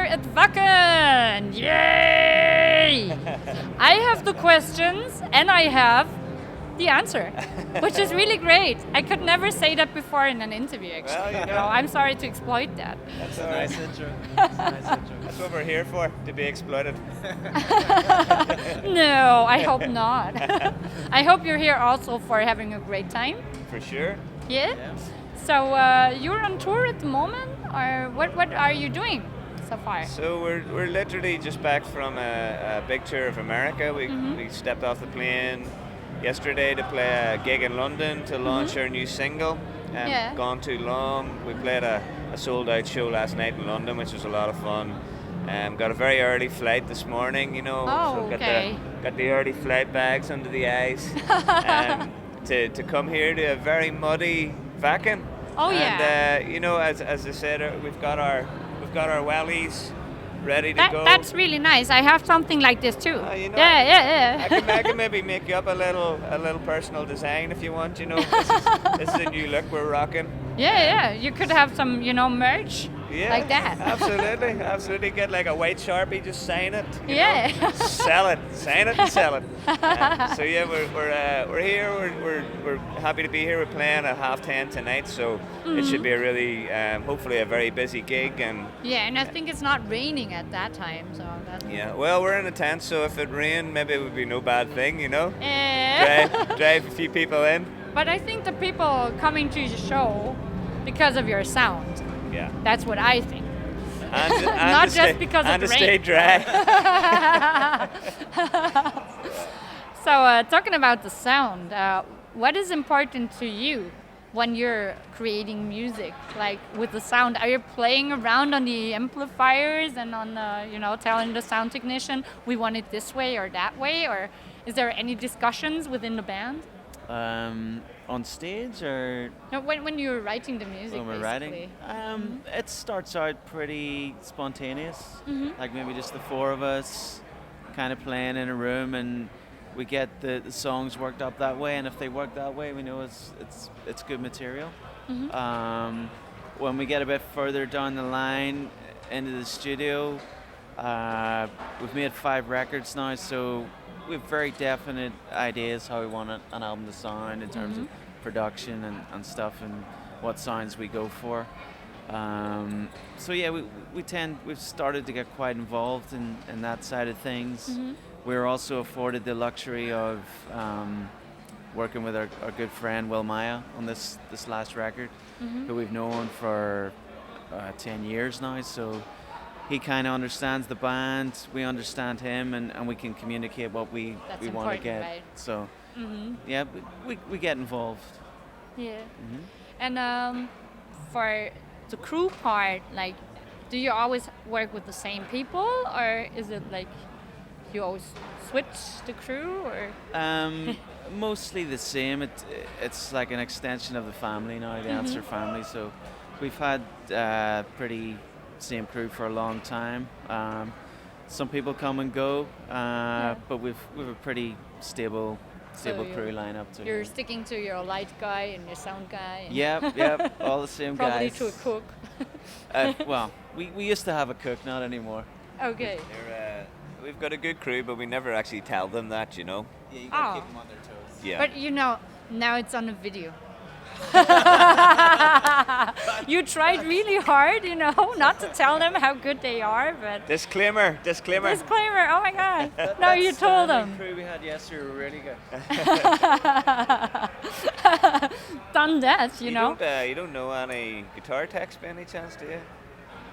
at Wacken! Yay! I have the questions and I have the answer, which is really great. I could never say that before in an interview, actually. Well, you know. I'm sorry to exploit that. That's It's a nice intro. That's what we're here for, to be exploited. No, I hope not. I hope you're here also for having a great time. For sure. Yeah? So you're on tour at the moment, or what are you doing so far? So we're literally just back from a big tour of America. We stepped off the plane yesterday to play a gig in London to launch our new single, Gone Too Long. We played a sold-out show last night in London, which was a lot of fun. Got a very early flight this morning, you know, so got the early flight bags under the ice to come here to a very muddy Wacken. Oh and, yeah. you know, as I said, we've got our wellies ready to go. That's really nice. I have something like this too. You know, Yeah. I can maybe make you up a little personal design if you want. You know, this is a new look we're rocking. Yeah. You could have some, merch like that. Absolutely. Get like a white Sharpie, just sign it. you Yeah. know. Sell it, sign it and sell it. So yeah, we're here. We're happy to be here. We're playing at 10:30 tonight, so it should be a really, hopefully a very busy gig. And Yeah, and I think it's not raining at that time, so that's yeah, well, we're in a tent, so if it rained, maybe it would be no bad thing, you know. Drive a few people in. But I think the people coming to the show because of your sound. Yeah. That's what I think. And Not just because of and the to rain. stay dry. So talking about the sound, what is important to you when you're creating music, like with the sound? Are you playing around on the amplifiers and on, telling the sound technician we want it this way or that way, or is there any discussions within the band? On stage or No, when you're writing the music, when we're basically. writing? It starts out pretty spontaneous, Mm-hmm. like maybe just the four of us kind of playing in a room, and we get the songs worked up that way, and if they work that way, we know it's good material. Mm-hmm. When we get a bit further down the line into the studio, we've made 5 records now, so we have very definite ideas how we want an album to sound in terms of production and stuff, and what sounds we go for. So yeah, we've started to get quite involved in that side of things. Mm-hmm. We're also afforded the luxury of working with our good friend Will Maya on this last record, who we've known for 10 years now. So he kind of understands the band, we understand him, and we can communicate what we want to get. Right? So yeah, we get involved. Yeah. And for the crew part, like, do you always work with the same people, or is it like you always switch the crew, or? Mostly the same. It's like an extension of the family now, the Answer family. So we've had pretty same crew for a long time. Some people come and go, but we've a pretty stable crew lineup too. You're sticking to your light guy and your sound guy. And Yep, all the same probably guys. to a cook. Well, we used to have a cook, not anymore. Okay. We've got a good crew, but we never actually tell them that, you know. Yeah, you gotta keep them on their toes. Yeah. But now it's on a video. You tried really hard, not to tell them how good they are, but Disclaimer. disclaimer, oh my god. No, you told them. The crew we had yesterday were really good. Done that, you know. You don't know any guitar techs by any chance, do you?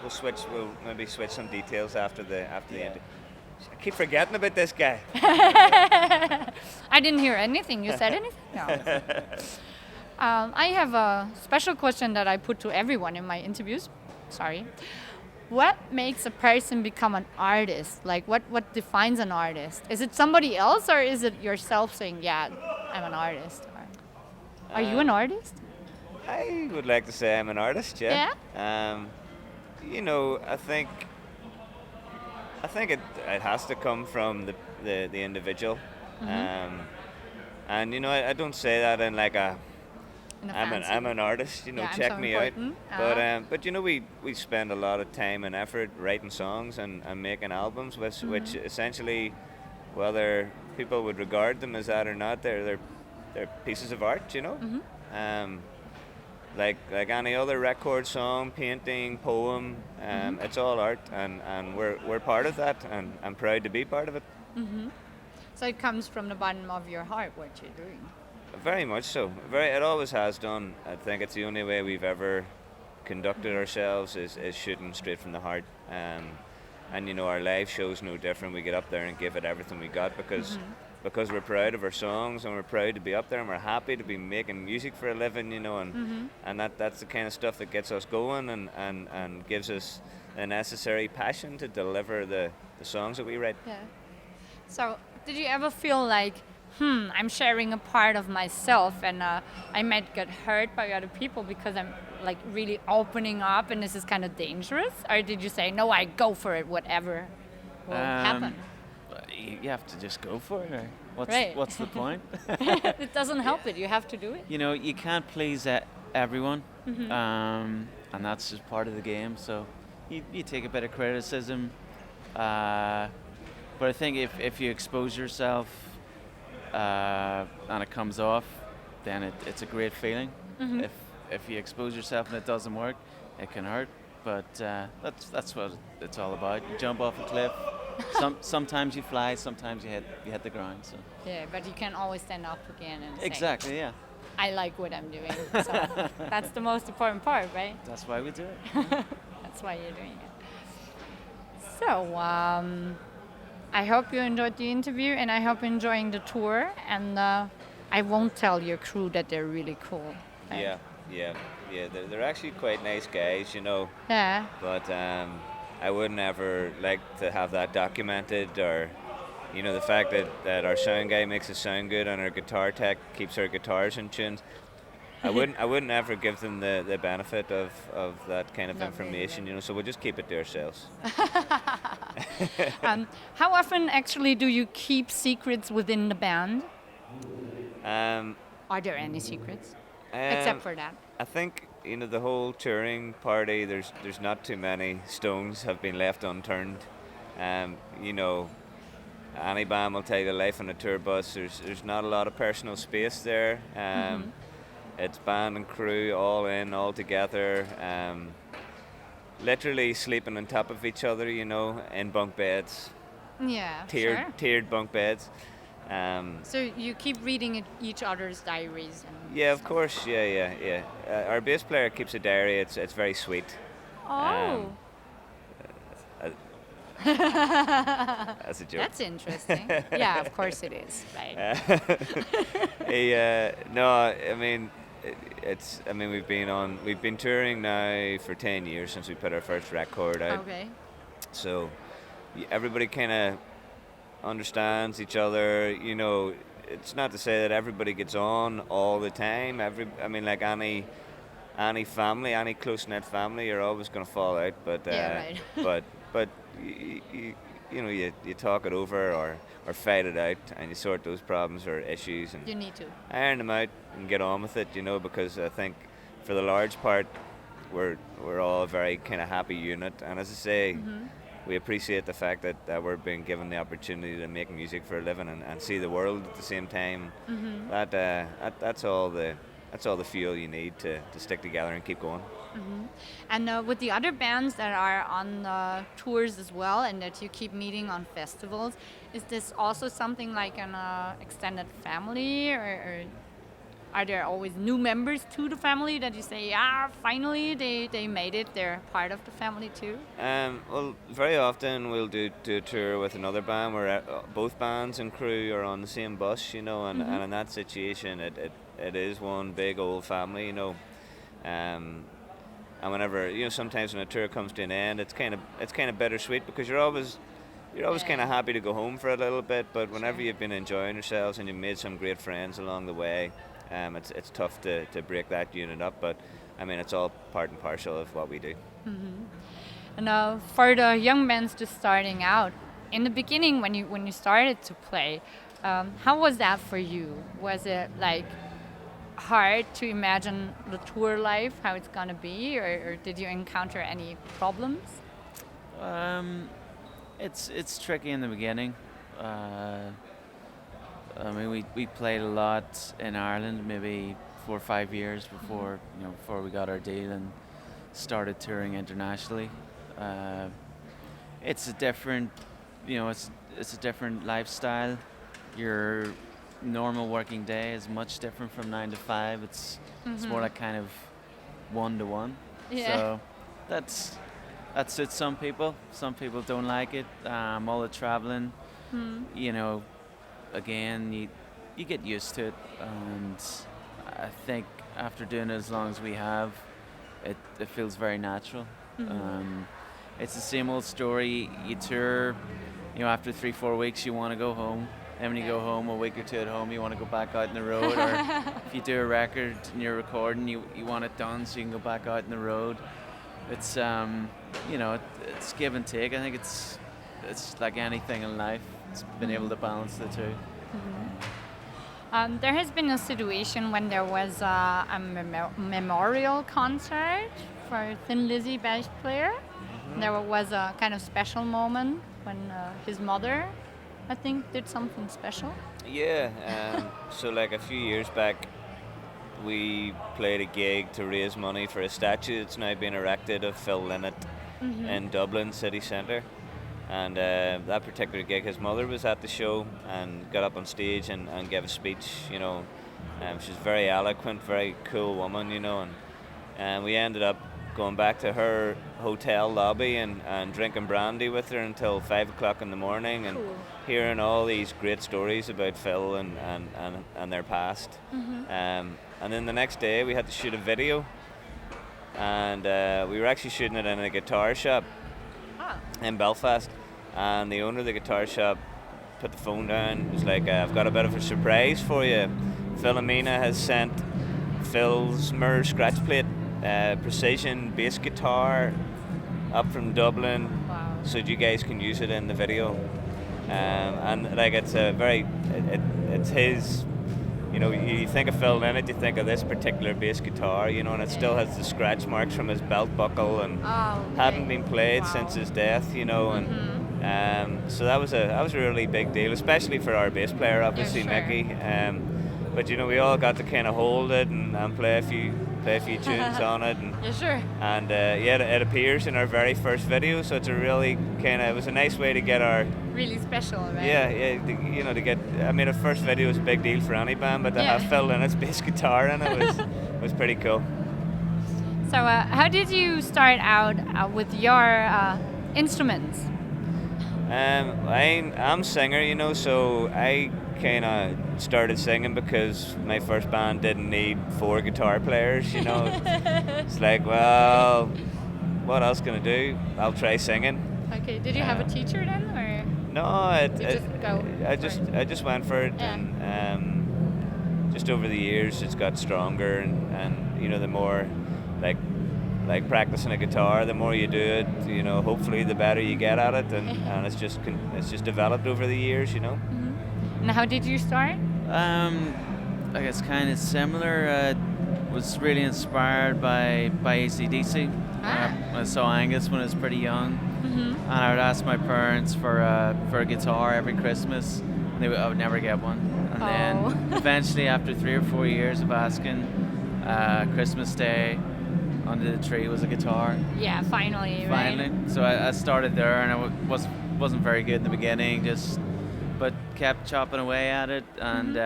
We'll maybe switch some details after the interview. I keep forgetting about this guy. I didn't hear anything. You said anything? No. I have a special question that I put to everyone in my interviews. Sorry. What makes a person become an artist? Like, what defines an artist? Is it somebody else, or is it yourself saying, yeah, I'm an artist? Or, are you an artist? I would like to say I'm an artist, yeah. Yeah? I think it has to come from the individual. And I don't say that in like a in a I'm fancy. an artist, Yeah, I'm check so me out. important. But we spend a lot of time and effort writing songs and making albums, which essentially, whether people would regard them as that or not, they're pieces of art, Um, like any other record, song, painting, poem, it's all art, and we're part of that, and I'm proud to be part of it. So it comes from the bottom of your heart what you're doing. Very much so. It always has done. I think it's the only way we've ever conducted ourselves is shooting straight from the heart. And our live show's no different. We get up there and give it everything we got because we're proud of our songs and we're proud to be up there and we're happy to be making music for a living, and that's the kind of stuff that gets us going and gives us the necessary passion to deliver the songs that we write. Yeah. So did you ever feel like, I'm sharing a part of myself and I might get hurt by other people because I'm like really opening up and this is kind of dangerous? Or did you say, no, I go for it, whatever will happen? You have to just go for it. Or what's the point? It doesn't help it. You have to do it. You can't please everyone, and that's just part of the game. So you take a bit of criticism, but I think if you expose yourself and it comes off, then it's a great feeling. If you expose yourself and it doesn't work, it can hurt. But that's what it's all about. You jump off a cliff. Sometimes you fly, sometimes you hit the ground. So. Yeah, but you can always stand up again and exactly, say, yeah. I like what I'm doing. So that's the most important part, right? That's why we do it. That's why you're doing it. So I hope you enjoyed the interview, and I hope you're enjoying the tour. And I won't tell your crew that they're really cool. Right? Yeah. They're actually quite nice guys, Yeah. But I wouldn't ever like to have that documented, or the fact that our sound guy makes it sound good and our guitar tech keeps our guitars in tune. I wouldn't ever give them the benefit of that kind of information, so we'll just keep it to ourselves. How often actually do you keep secrets within the band? Are there any secrets except for that? I think the whole touring party. There's not too many stones have been left unturned. Any band will tell you the life on a tour bus. There's not a lot of personal space there. It's band and crew all in, all together. Literally sleeping on top of each other. In bunk beds. Yeah, tiered bunk beds. So you keep reading each other's diaries? Yeah, of course. Yeah. Our bass player keeps a diary. It's very sweet. Oh. That's a joke. That's interesting. Yeah, of course it is. Right. No, I mean, we've been touring now for 10 years since we put our first record out. Okay. So everybody kind of understands each other. It's not to say that everybody gets on all the time. Like any family, any close-knit family, you're always going to fall out. But but you talk it over or fight it out, and you sort those problems or issues, and you need to iron them out and get on with it. Because I think for the large part, we're all a very kind of happy unit, and as I say. We appreciate the fact that we're being given the opportunity to make music for a living and see the world at the same time. That's all the fuel you need to stick together and keep going. And with the other bands that are on tours as well and that you keep meeting on festivals, is this also something like an extended family, or are there always new members to the family that you say, finally they made it, they're part of the family too? Well, very often we'll do a tour with another band where both bands and crew are on the same bus, and in that situation it is one big old family, and whenever, sometimes when a tour comes to an end, it's kind of bittersweet because you're always kind of happy to go home for a little bit, but whenever you've been enjoying yourselves and you've made some great friends along the way, it's tough to break that unit up, but it's all part and parcel of what we do. And for the young bands just starting out, in the beginning when you started to play, how was that for you? Was it like hard to imagine the tour life, how it's gonna be, or did you encounter any problems? It's tricky in the beginning. I mean, we played a lot in Ireland, maybe 4 or 5 years before before we got our deal and started touring internationally. It's a different, it's a different lifestyle. Your normal working day is much different from 9 to 5. It's more like kind of 1 to 1. Yeah. So that suits some people. Some people don't like it. All the traveling, again, you get used to it, and I think after doing it as long as we have, it feels very natural. It's the same old story. You tour, after 3-4 weeks, you want to go home. And when you go home, a week or two at home, you want to go back out on the road. Or if you do a record and you're recording, you want it done so you can go back out on the road. It's it's give and take. I think it's like anything in life. It's been able to balance the two. There has been a situation when there was a memorial concert for Thin Lizzy bass player. There was a kind of special moment when his mother, I think, did something special. Yeah, so like a few years back, we played a gig to raise money for a statue that's now been erected of Phil Lynott in Dublin city centre. And that particular gig, his mother was at the show and got up on stage and gave a speech. She's very eloquent, very cool woman, and we ended up going back to her hotel lobby and drinking brandy with her until 5 o'clock in the morning and hearing all these great stories about Phil and their past. And then the next day we had to shoot a video, and we were actually shooting it in a guitar shop in Belfast, and the owner of the guitar shop put the phone down. It was like, I've got a bit of a surprise for you. Philomena has sent Phil's Mirror scratch plate precision bass guitar up from Dublin, so you guys can use it in the video. And like it's it's his. You think of Phil Lynott, you think of this particular bass guitar, and it still has the scratch marks from his belt buckle and hadn't been played since his death, and so that was a really big deal, especially for our bass player, obviously, Mickey. But we all got to kind of hold it and play a few tunes on it, and it appears in our very first video, so it's a really it was a nice way to get our really special, right? To get, our first video was a big deal for any band, but to have Phil Lynnott's bass guitar in it was pretty cool. So how did you start out with your instruments? I'm a singer, so I kind of started singing because my first band didn't need 4 guitar players, It's like, well, what else can I do? I'll try singing. Okay, did you have a teacher then, or? No, I just went for it, and just over the years it's got stronger, and the more like practicing a guitar, the more you do it, hopefully the better you get at it, and it's just developed over the years, And how did you start? I guess kind of similar. Was really inspired by AC/DC. I saw Angus when I was pretty young, and I would ask my parents for a guitar every Christmas. I would never get one, and then eventually, after 3 or 4 years of asking, Christmas Day, under the tree was a guitar. Yeah, finally. Finally, right? So I started there, and I wasn't very good in the beginning, but kept chopping away at it, and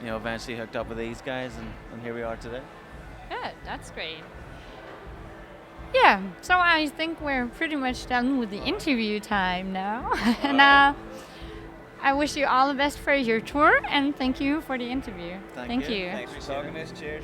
eventually hooked up with these guys, and here we are today. Good, that's great. Yeah, so I think we're pretty much done with the interview time now. And I wish you all the best for your tour, and thank you for the interview. Thank you. Thanks for talking to us. Cheers.